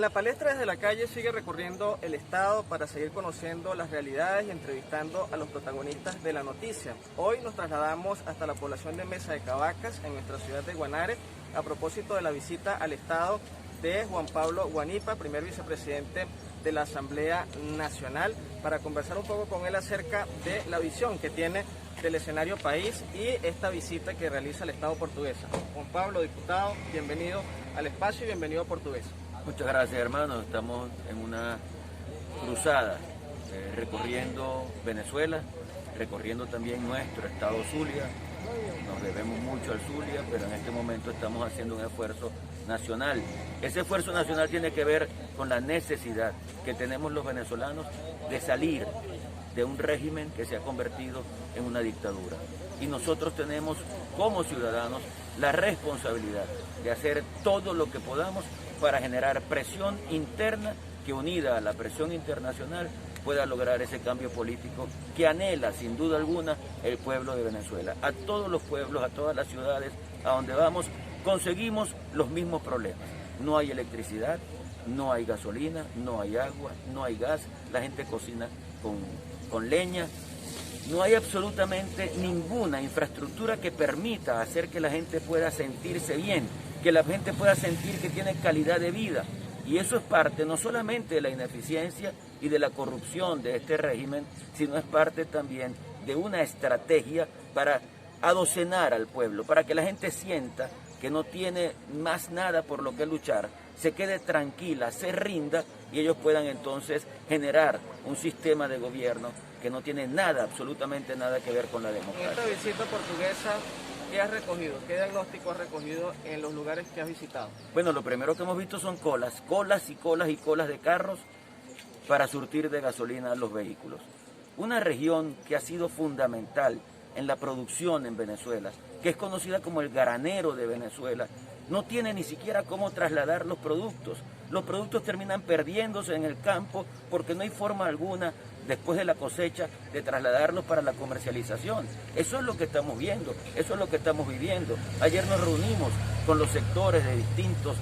En la palestra desde la calle sigue recorriendo el estado para seguir conociendo las realidades y entrevistando a los protagonistas de la noticia. Hoy nos trasladamos hasta la población de Mesa de Cabacas, en nuestra ciudad de Guanare, a propósito de la visita al estado de Juan Pablo Guanipa, primer vicepresidente de la Asamblea Nacional, para conversar un poco con él acerca de la visión que tiene del escenario país y esta visita que realiza el Estado portuguesa. Juan Pablo, diputado, bienvenido al espacio y bienvenido a Portuguesa. Muchas gracias, hermano. Estamos en una cruzada recorriendo Venezuela, recorriendo también nuestro estado Zulia. Nos debemos mucho al Zulia, pero en este momento estamos haciendo un esfuerzo nacional. Ese esfuerzo nacional tiene que ver con la necesidad que tenemos los venezolanos de salir de un régimen que se ha convertido en una dictadura. Y nosotros tenemos como ciudadanos la responsabilidad de hacer todo lo que podamos para generar presión interna que, unida a la presión internacional, pueda lograr ese cambio político que anhela sin duda alguna el pueblo de Venezuela. A todos los pueblos, a todas las ciudades a donde vamos, conseguimos los mismos problemas. No hay electricidad, no hay gasolina, no hay agua, no hay gas, la gente cocina con leña. No hay absolutamente ninguna infraestructura que permita hacer que la gente pueda sentirse bien, que la gente pueda sentir que tiene calidad de vida. Y eso es parte no solamente de la ineficiencia y de la corrupción de este régimen, sino es parte también de una estrategia para adocenar al pueblo, para que la gente sienta que no tiene más nada por lo que luchar, se quede tranquila, se rinda y ellos puedan entonces generar un sistema de gobierno que no tiene nada, absolutamente nada que ver con la democracia. En esta visita portuguesa, ¿qué has recogido? ¿Qué diagnóstico has recogido en los lugares que has visitado? Bueno, lo primero que hemos visto son colas y colas de carros para surtir de gasolina a los vehículos. Una región que ha sido fundamental en la producción en Venezuela, que es conocida como el granero de Venezuela, no tiene ni siquiera cómo trasladar los productos. Los productos terminan perdiéndose en el campo porque no hay forma alguna, después de la cosecha, de trasladarlos para la comercialización. Eso es lo que estamos viendo, eso es lo que estamos viviendo. Ayer nos reunimos con los sectores de distintos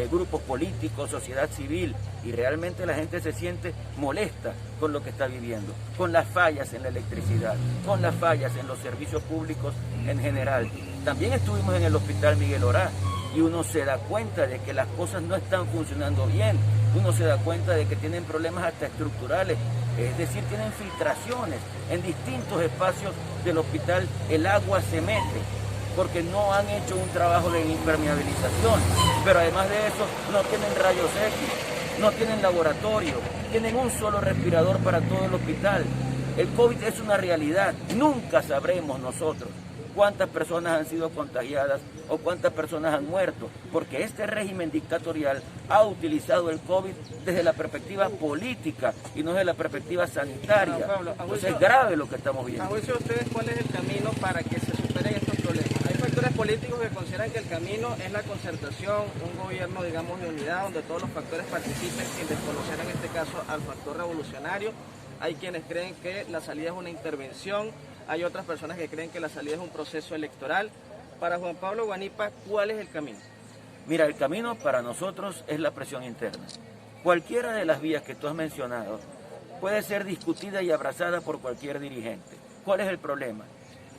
grupos políticos, sociedad civil, y realmente la gente se siente molesta con lo que está viviendo, con las fallas en la electricidad, con las fallas en los servicios públicos en general. También estuvimos en el Hospital Miguel Orá y uno se da cuenta de que las cosas no están funcionando bien, uno se da cuenta de que tienen problemas hasta estructurales, es decir, tienen filtraciones en distintos espacios del hospital, el agua se mete, porque no han hecho un trabajo de impermeabilización, pero además de eso no tienen rayos X, no tienen laboratorio, tienen un solo respirador para todo el hospital. El COVID es una realidad, nunca sabremos nosotros cuántas personas han sido contagiadas o cuántas personas han muerto, porque este régimen dictatorial ha utilizado el COVID desde la perspectiva política y no desde la perspectiva sanitaria. No, Pablo, entonces es grave lo que estamos viendo. A juicio de ustedes, ¿cuál es el camino para que se superen estos problemas? Hay factores políticos que consideran que el camino es la concertación, un gobierno, digamos, de unidad, donde todos los factores participen, sin desconocer en este caso al factor revolucionario. Hay quienes creen que la salida es una intervención, hay otras personas que creen que la salida es un proceso electoral. Para Juan Pablo Guanipa, ¿cuál es el camino? Mira, el camino para nosotros es la presión interna. Cualquiera de las vías que tú has mencionado puede ser discutida y abrazada por cualquier dirigente. ¿Cuál es el problema?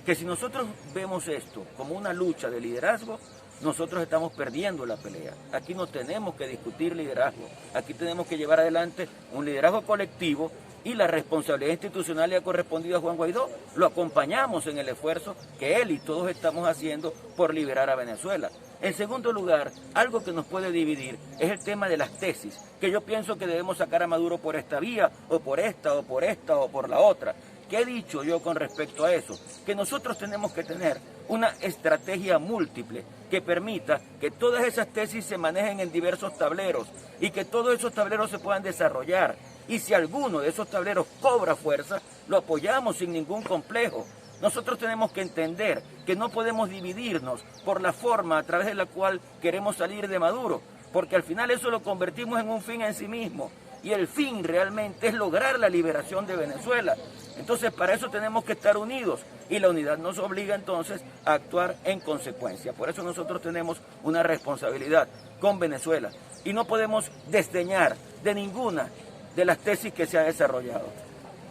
Que si nosotros vemos esto como una lucha de liderazgo, nosotros estamos perdiendo la pelea. Aquí no tenemos que discutir liderazgo, aquí tenemos que llevar adelante un liderazgo colectivo y la responsabilidad institucional le ha correspondido a Juan Guaidó. Lo acompañamos en el esfuerzo que él y todos estamos haciendo por liberar a Venezuela. En segundo lugar, algo que nos puede dividir es el tema de las tesis, que yo pienso que debemos sacar a Maduro por esta vía, o por esta, o por esta, o por la otra. ¿Qué he dicho yo con respecto a eso? Que nosotros tenemos que tener una estrategia múltiple que permita que todas esas tesis se manejen en diversos tableros y que todos esos tableros se puedan desarrollar. Y si alguno de esos tableros cobra fuerza, lo apoyamos sin ningún complejo. Nosotros tenemos que entender que no podemos dividirnos por la forma a través de la cual queremos salir de Maduro, porque al final eso lo convertimos en un fin en sí mismo. Y el fin realmente es lograr la liberación de Venezuela. Entonces, para eso tenemos que estar unidos y la unidad nos obliga entonces a actuar en consecuencia. Por eso nosotros tenemos una responsabilidad con Venezuela y no podemos desdeñar de ninguna de las tesis que se ha desarrollado.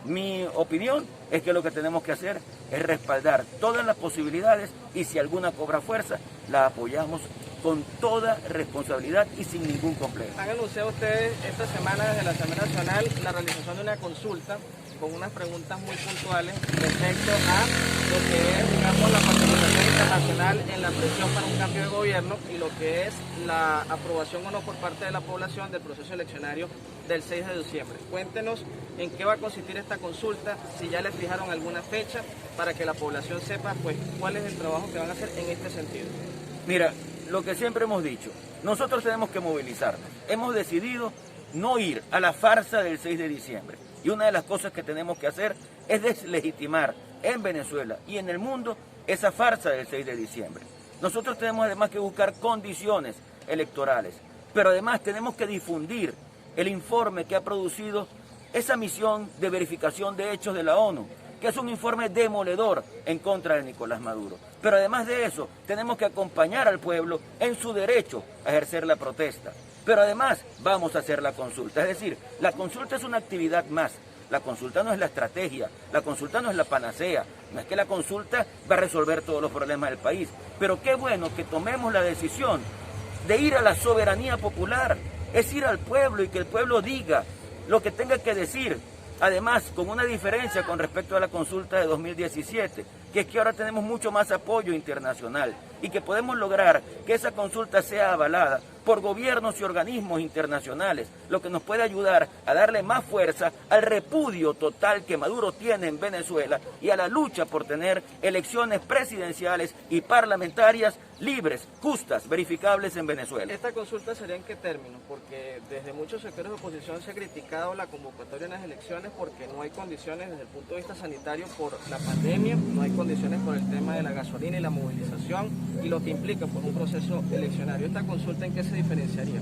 Mi opinión es que lo que tenemos que hacer es respaldar todas las posibilidades y si alguna cobra fuerza, la apoyamos con toda responsabilidad y sin ningún complejo. Han anunciado ustedes esta semana desde la Asamblea Nacional la realización de una consulta con unas preguntas muy puntuales respecto a lo que es, digamos, la participación internacional en la presión para un cambio de gobierno y lo que es la aprobación o no por parte de la población del proceso eleccionario del 6 de diciembre. Cuéntenos en qué va a consistir esta consulta, si ya les fijaron alguna fecha, para que la población sepa pues cuál es el trabajo que van a hacer en este sentido. Mira, lo que siempre hemos dicho, nosotros tenemos que movilizarnos. Hemos decidido no ir a la farsa del 6 de diciembre. Y una de las cosas que tenemos que hacer es deslegitimar en Venezuela y en el mundo esa farsa del 6 de diciembre. Nosotros tenemos además que buscar condiciones electorales, pero además tenemos que difundir el informe que ha producido esa misión de verificación de hechos de la ONU, que es un informe demoledor en contra de Nicolás Maduro. Pero además de eso, tenemos que acompañar al pueblo en su derecho a ejercer la protesta. Pero además vamos a hacer la consulta, es decir, la consulta es una actividad más. La consulta no es la estrategia, la consulta no es la panacea, no es que la consulta va a resolver todos los problemas del país. Pero qué bueno que tomemos la decisión de ir a la soberanía popular, es ir al pueblo y que el pueblo diga lo que tenga que decir. Además, con una diferencia con respecto a la consulta de 2017, que es que ahora tenemos mucho más apoyo internacional y que podemos lograr que esa consulta sea avalada por gobiernos y organismos internacionales, lo que nos puede ayudar a darle más fuerza al repudio total que Maduro tiene en Venezuela y a la lucha por tener elecciones presidenciales y parlamentarias libres, justas, verificables en Venezuela. ¿Esta consulta sería en qué términos? Porque desde muchos sectores de oposición se ha criticado la convocatoria en las elecciones porque no hay condiciones desde el punto de vista sanitario por la pandemia, no hay condiciones por el tema de la gasolina y la movilización y lo que implica por un proceso eleccionario. ¿Esta consulta en qué se diferenciaría?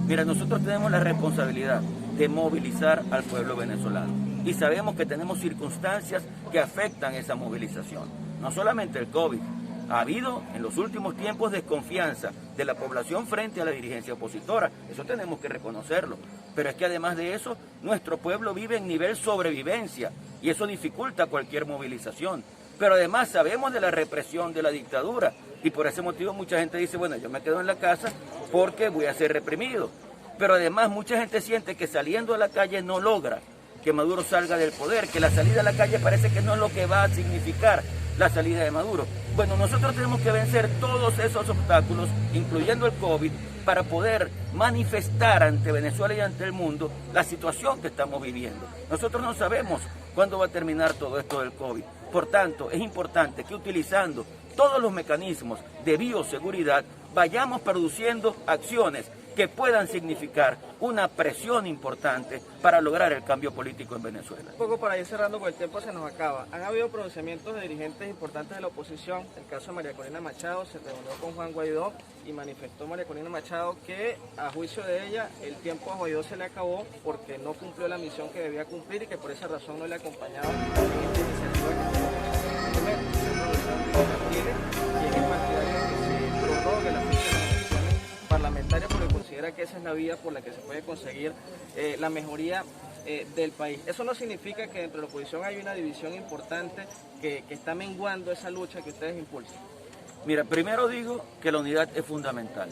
Mira, nosotros tenemos la responsabilidad de movilizar al pueblo venezolano y sabemos que tenemos circunstancias que afectan esa movilización. No solamente el COVID, ha habido en los últimos tiempos desconfianza de la población frente a la dirigencia opositora, eso tenemos que reconocerlo. Pero es que además de eso, nuestro pueblo vive en nivel sobrevivencia y eso dificulta cualquier movilización. Pero además sabemos de la represión de la dictadura y por ese motivo mucha gente dice, bueno, yo me quedo en la casa porque voy a ser reprimido. Pero además mucha gente siente que saliendo a la calle no logra que Maduro salga del poder, que la salida a la calle parece que no es lo que va a significar la salida de Maduro. Bueno, nosotros tenemos que vencer todos esos obstáculos, incluyendo el COVID, para poder manifestar ante Venezuela y ante el mundo la situación que estamos viviendo. Nosotros no sabemos cuándo va a terminar todo esto del COVID. Por tanto, es importante que utilizando todos los mecanismos de bioseguridad vayamos produciendo acciones que puedan significar una presión importante para lograr el cambio político en Venezuela. Un poco para ir cerrando porque el tiempo se nos acaba. Han habido pronunciamientos de dirigentes importantes de la oposición. El caso de María Corina Machado se reunió con Juan Guaidó y manifestó María Corina Machado que a juicio de ella el tiempo a Guaidó se le acabó porque no cumplió la misión que debía cumplir y que por esa razón no le acompañaba en esta iniciativa que se prorrogue la fecha de las elecciones parlamentarias porque considera que esa es la vía por la que se puede conseguir la mejoría del país. Eso no significa que dentro de la oposición hay una división importante que está menguando esa lucha que ustedes impulsan. Mira, primero digo que la unidad es fundamental.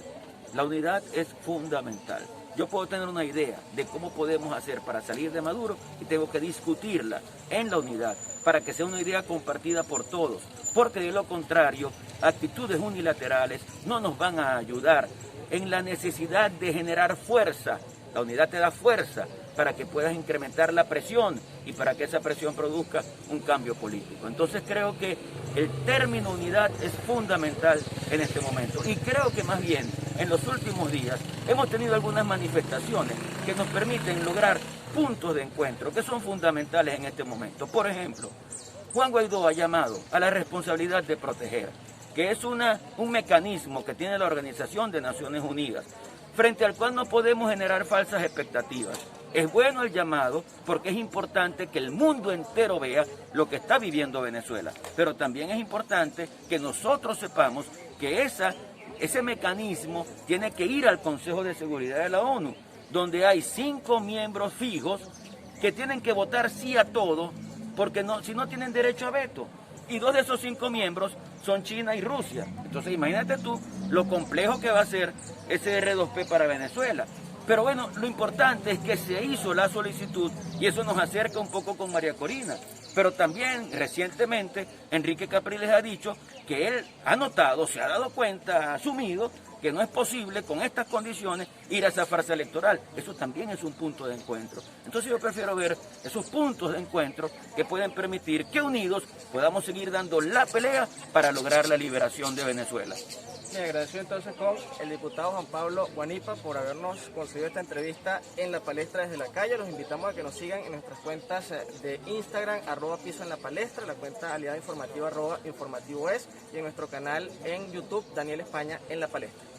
La unidad es fundamental. Yo puedo tener una idea de cómo podemos hacer para salir de Maduro y tengo que discutirla en la unidad para que sea una idea compartida por todos, porque de lo contrario, actitudes unilaterales no nos van a ayudar en la necesidad de generar fuerza. La unidad te da fuerza para que puedas incrementar la presión y para que esa presión produzca un cambio político. Entonces creo que el término unidad es fundamental en este momento y creo que más bien en los últimos días hemos tenido algunas manifestaciones que nos permiten lograr puntos de encuentro que son fundamentales en este momento. Por ejemplo, Juan Guaidó ha llamado a la responsabilidad de proteger, que es un mecanismo que tiene la Organización de Naciones Unidas, frente al cual no podemos generar falsas expectativas. es bueno el llamado porque es importante que el mundo entero vea lo que está viviendo Venezuela. Pero también es importante que nosotros sepamos que ese mecanismo tiene que ir al Consejo de Seguridad de la ONU, donde hay 5 miembros fijos que tienen que votar sí a todo, porque si no tienen derecho a veto. Y 2 de esos 5 miembros son China y Rusia. Entonces imagínate tú lo complejo que va a ser ese R2P para Venezuela. Pero bueno, lo importante es que se hizo la solicitud y eso nos acerca un poco con María Corina. Pero también recientemente Enrique Capriles ha dicho que él ha notado, se ha dado cuenta, ha asumido que no es posible con estas condiciones ir a esa farsa electoral. Eso también es un punto de encuentro. Entonces yo prefiero ver esos puntos de encuentro que pueden permitir que unidos podamos seguir dando la pelea para lograr la liberación de Venezuela. Me agradezco entonces con el diputado Juan Pablo Guanipa por habernos concedido esta entrevista en La Palestra desde la calle. Los invitamos a que nos sigan en nuestras cuentas de Instagram, @piso en la palestra, la cuenta aliada informativa @informativoes y en nuestro canal en YouTube, Daniel España en La Palestra.